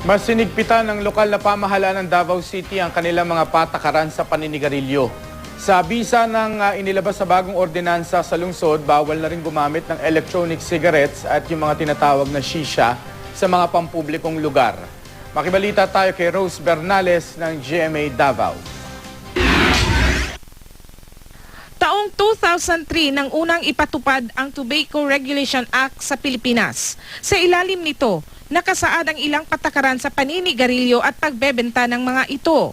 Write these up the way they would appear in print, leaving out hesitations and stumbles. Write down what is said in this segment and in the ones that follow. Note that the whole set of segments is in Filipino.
Mas sinigpitan ng lokal na pamahalaan ng Davao City ang kanilang mga patakaran sa paninigarilyo. Sa bisa ng inilabas sa bagong ordinansa sa lungsod, bawal na rin gumamit ng electronic cigarettes at yung mga tinatawag na shisha sa mga pampublikong lugar. Makibalita tayo kay Rose Bernales ng GMA Davao. Taong 2003 nang unang ipatupad ang Tobacco Regulation Act sa Pilipinas. Sa ilalim nito, nakasaad ang ilang patakaran sa paninigarilyo at pagbebenta ng mga ito.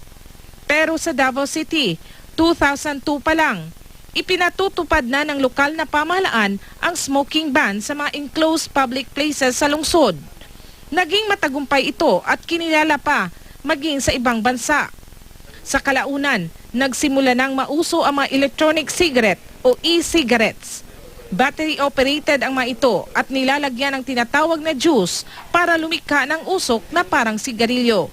Pero sa Davao City, 2002 pa lang, ipinatutupad na ng lokal na pamahalaan ang smoking ban sa mga enclosed public places sa lungsod. Naging matagumpay ito at kinilala pa maging sa ibang bansa. Sa kalaunan, nagsimula nang mauso ang mga electronic cigarette o e-cigarettes. Battery-operated ang mga ito at nilalagyan ng tinatawag na juice para lumikha ng usok na parang sigarilyo.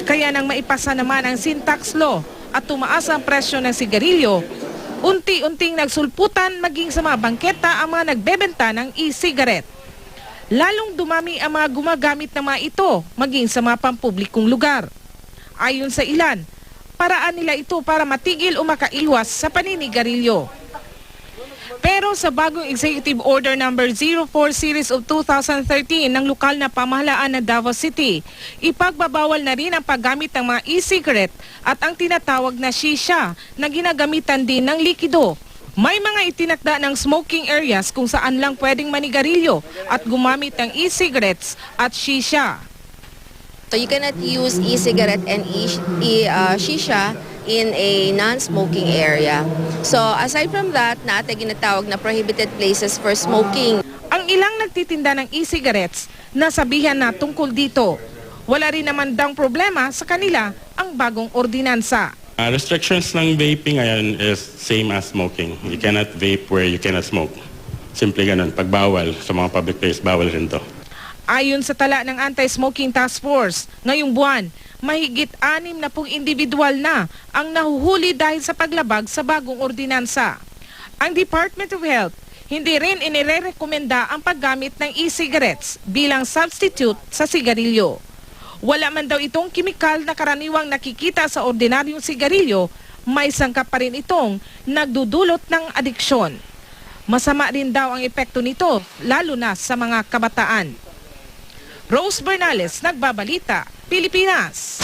Kaya nang maipasa naman ang sin tax law at tumaas ang presyo ng sigarilyo, unti-unting nagsulputan maging sa mga bangketa ang mga nagbebenta ng e-cigarette. Lalong dumami ang mga gumagamit ng mga ito maging sa mga pampublikong lugar. Ayon sa ilan, paraan nila ito para matigil o makaiwas sa paninigarilyo. Pero sa bagong Executive Order No. 04 Series of 2013 ng lokal na pamahalaan ng Davao City, ipagbabawal na rin ang paggamit ng mga e-cigarette at ang tinatawag na shisha na ginagamitan din ng likido. May mga itinakda ng smoking areas kung saan lang pwedeng manigarilyo at gumamit ng e-cigarettes at shisha. So you cannot use e-cigarette and shisha in a non-smoking area. So aside from that, natin ginatawag na prohibited places for smoking. Ang ilang nagtitinda ng e-cigarettes nasabihan na tungkol dito. Wala rin naman daw problema sa kanila ang bagong ordinansa. Restrictions ng vaping ngayon is same as smoking. You cannot vape where you cannot smoke. Simple ganun. Pag bawal sa mga public place, bawal rin to. Ayon sa tala ng Anti-Smoking Task Force, ngayong buwan, mahigit 60 individual na ang nahuhuli dahil sa paglabag sa bagong ordinansa. Ang Department of Health hindi rin inirerekomenda ang paggamit ng e-cigarettes bilang substitute sa sigarilyo. Wala man daw itong kimikal na karaniwang nakikita sa ordinaryong sigarilyo, may sangkap pa rin itong nagdudulot ng adiksyon. Masama rin daw ang epekto nito, lalo na sa mga kabataan. Rose Bernales, Nagbabalita, Pilipinas.